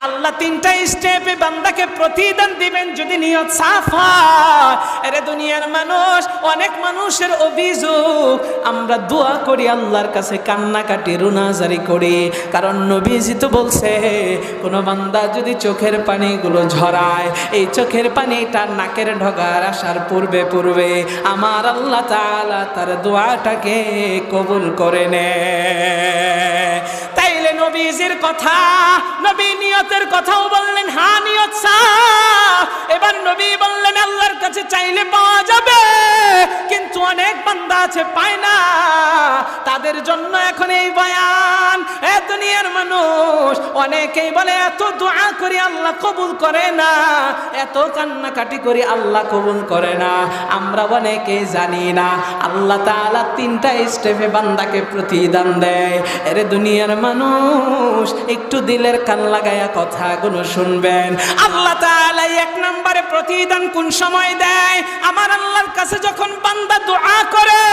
আল্লাহ তিনটা স্টেপে বান্দাকে প্রতিদান দিবেন যদি নিয়ত সাফ হয়। আরে দুনিয়ার মানুষ, অনেক মানুষের অভিযোগ, আমরা দোয়া করি আল্লাহর কাছে, কান্নাকাটি রুনাজারি করি, কারণ নবীজি তো বলছে কোন বান্দা যদি চোখের পানিগুলো ঝরায়, এই চোখের পানিটা নাকের ঢোকার আসার পূর্বে পূর্বে আমার আল্লাহ তাআলা তার দোয়াটাকে কবুল করে নেয়। তাইলে নবীজির কথা, নবী নিয়তের কথাও বললেন, হ্যাঁ নিয়ত সাফ। এবার নবী বললেন আল্লাহর কাছে চাইলে পাওয়া যাবে, কিন্তু অনেক বান্দা আছে পায় না, তাদের জন্য এখন এই বয়ান। এ দুনিয়ার মানুষ, অনেকেই বলে এত দোয়া করি আল্লাহ কবুল করে না, এত কান্নাকাটি করি আল্লাহ কবুল করে না। আমরা অনেকেই জানি না আল্লাহ তাআলা তিনটা স্টেপে বান্দাকে প্রতিদান দেয়। এরে দুনিয়ার মানুষ, একটু দিলের কান লাগায়া কথাগুলো শুনবেন। আল্লাহ তাআলা এক নম্বরে প্রতিদান কোন সময় দেয়? আমার আল্লাহর কাছে যখন বান্দা দোয়া করে,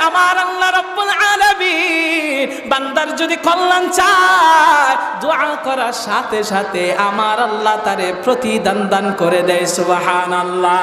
আমার আল্লাহ রাব্বুল আলামিন বান্দার যদি কল্যাণ চায়, দোয়া করার সাথে সাথে আমার আল্লাহ তারে প্রতিদান দান করে দেয়। সুবহানাল্লাহ।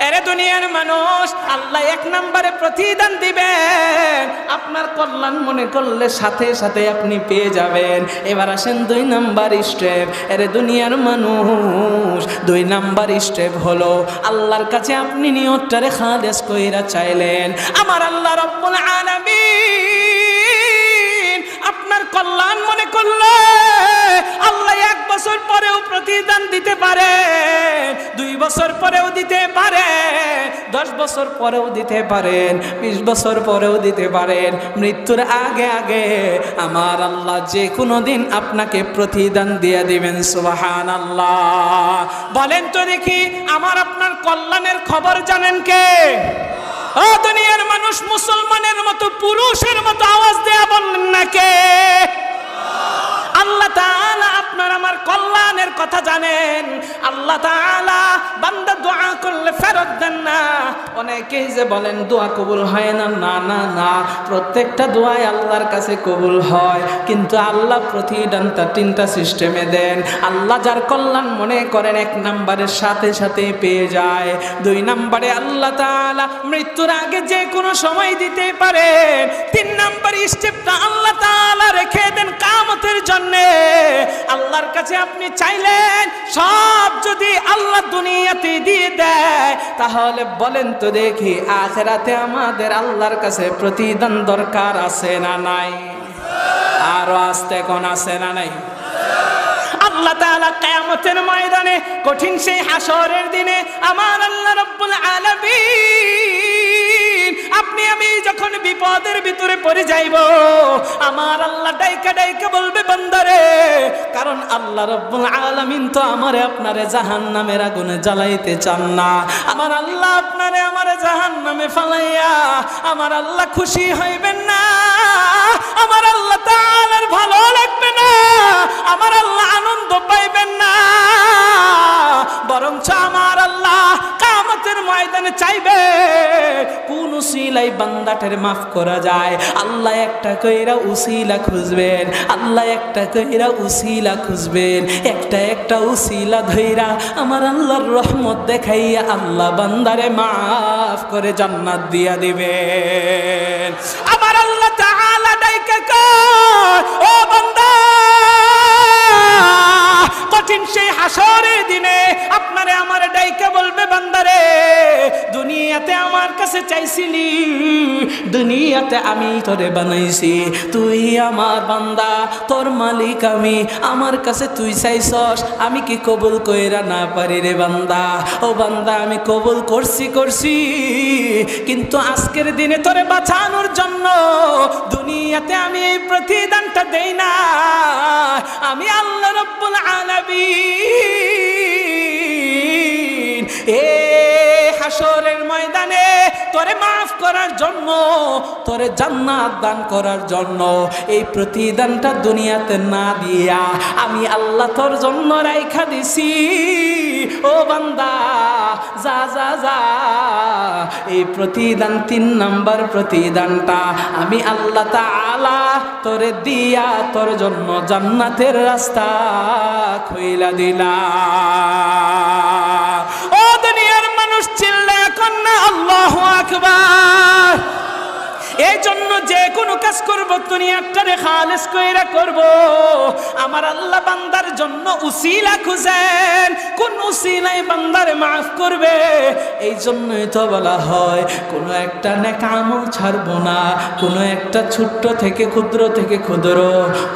এরে দুনিয়ার মানুষ, আল্লাহ এক নম্বরে প্রতিদান দিবেন, আপনার কল্যাণ মনে করলে সাথে সাথে আপনি পেয়ে যাবেন। এবার আসেন দুই নাম্বার স্টেপ। এরে দুনিয়ার মানুষ, দুই নাম্বার স্টেপ হলো আল্লাহর কাছে আপনি নিয়তটারে খালেস কইরা চাইলেন, আমার আল্লাহ রাব্বুল আলামিন আপনার কল্যাণ মনে করলে আল্লাহ 1 বছর পরেও প্রতিদান দিতে পারে, 2 বছর পরেও দিতে পারে, 10 বছর পরেও দিতে পারেন, 20 বছর পরেও দিতে পারেন। মৃত্যুর আগে আগে আমার আল্লাহ যে কোনো দিন আপনাকে প্রতিদান দিয়ে দিবেন। সুবহানাল্লাহ। বলেন তো দেখি, আমার আপনার কল্যাণের খবর জানেন কে? ও দুনিয়ার মানুষ, মুসলমানের মতো, পুরুষের মতো আওয়াজ দেয়া বললেন না কে? আল্লাহ তাআলা আপনার আমার কল্যাণের কথা জানেন। আল্লাহ তাআলা বান্দা দোয়া করলে ফেরত দেন না। অনেকেই যে বলেন দোয়া কবুল হয় না, না না না, প্রত্যেকটা দোয়াই আল্লাহর কাছে কবুল হয়, কিন্তু আল্লাহ প্রতিদানটা 3টা সিস্টেমে দেন। আল্লাহ যার কল্যাণ মনে করেন 1 নম্বরের সাথে সাথে পেয়ে যায়। 2 নম্বরে আল্লাহ তাআলা মৃত্যুর আগে যে কোনো সময় দিতে পারেন। 3 নম্বর স্টেপটা আল্লাহ তাআলা রেখে দেন কিয়ামতের জন্য। আল্লাহর কাছে আপনি চাইলেন, সব যদি আল্লাহ দুনিয়াতে দিয়ে দেয়, তাহলে বলেন তো দেখি আখিরাতে আমাদের আল্লাহর কাছে প্রতিদান দরকার আছে না নাই? আরো আসতে কোন আছে না নাই? আল্লাহ তাআলা কিয়ামতের ময়দানে, কঠিন সেই হাসরের দিনে আমার আল্লাহ রাব্বুল আলামিন, আপনি আমি যখন বিপদের ভিতরে পড়ে যাইব, আমার আল্লাহ ডাইকা ডাইকা বলবে বান্দারে, কারণ আল্লাহ রাব্বুল আলামিন তো আমারে আপনারে জাহান্নামের আগুনে জ্বালাইতে চান না। আমার আল্লাহ আপনারে আমারে জাহান্নামে ফালাইয়া আমার আল্লাহ খুশি হইবেন না, আমার আল্লাহ তাআলার ভালো লাগবে না, আমার আল্লাহ আনন্দ পাইবেন না। বরঞ্চ আমার আল্লাহ কিয়ামতের ময়দানে চাইবে কোন উসিলাই বান্দাটারে মাফ করা যায়। আল্লাহ একটা কইরা উসিলা খুঁজবেন, আল্লাহ একটা কইরা উসিলা খুঁজবেন, একটা উসিলা ধইরা আমার আল্লাহর রহমত দেখাইয়া আল্লাহ বান্দারে মাফ করে জান্নাত দিয়া দিবেন। আমার আল্লাহ তাআলা ডাইকা কয়, ও বান্দা, কঠিন সেই হাসরের দিনে আপনারে আমার ডাইকা বলবে, বান্দারে দুনিয়াতে আমার কাছে চাইছিলি, দুনিয়াতে আমি তোরে বানাইছি, তুই আমার বান্দা, তোর মালিক আমি, আমার কাছে তুই চাইছস, আমি কি কবুল কইরা না পারি রে বান্দা? ও বান্দা, আমি কবুল করছি, কিন্তু আজকের দিনে তোরে বাঁচানোর জন্য দুনিয়াতে আমি এই প্রতিদানটা দেই না। আমি আল্লাহ রাব্বুল আলামিন এ হাসরের ময়দানে তোরে মাফ করে করার জন্য, তোরে জান্নাত দান করার জন্য। এই প্রতিদানটা দুনিয়াতে না দিয়া আমি আল্লাহ তোর জন্য রাইখা দিছি। ও বান্দা, যা যা যা, এই প্রতিদান 3 নাম্বার প্রতিদানটা আমি আল্লাহ তাআলা তোরে দিয়া তোর জন্য জান্নাতের রাস্তা খুইলা দিলাম। ও দুনিয়ার মানুষ, চিল্লায়া কন্না আল্লাহু আকবার। এই জন্য যে কোনো কাজ করব দুনিয়াটারে খালেস কইরা করব। আমার আল্লাহ বান্দার জন্য উসিলা খুঁজেন, কোন উসিলায় বান্দারে মাফ করবে। এই জন্যই তো বলা হয় কোনো একটা নেক আমল ছাড়বো না। কোনো একটা ছোট্ট থেকে ক্ষুদ্র থেকে ক্ষুদ্র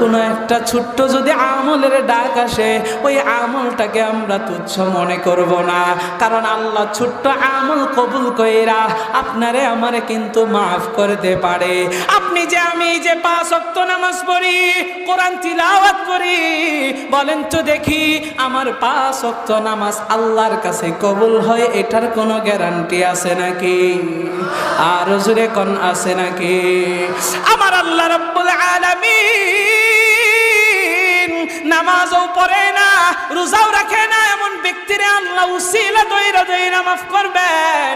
কোনো একটা ছোট্ট যদি আমলের ডাক আসে, ওই আমলটাকে আমরা তুচ্ছ মনে করব না। কারণ আল্লাহ ছোট্ট আমল কবুল কইরা আপনারে আমারে কিন্তু মাফ করতে পারে। আপনি যে আমি যে 5 ওয়াক্ত নামাজ পড়ি, কোরআন তিলাওয়াত করি, বলেন তো দেখি আমার 5 ওয়াক্ত নামাজ আল্লাহর কাছে কবুল হয় এটার কোনো গ্যারান্টি আছে নাকি? আর জোরে কোন আছে নাকি? আমার আল্লাহ রাব্বুল আলামিন নামাজও পড়ে না, রোজাও রাখে না, এমন ব্যক্তিরে আল্লাহ উসিলা দইরা দইরা মাফ করবেন।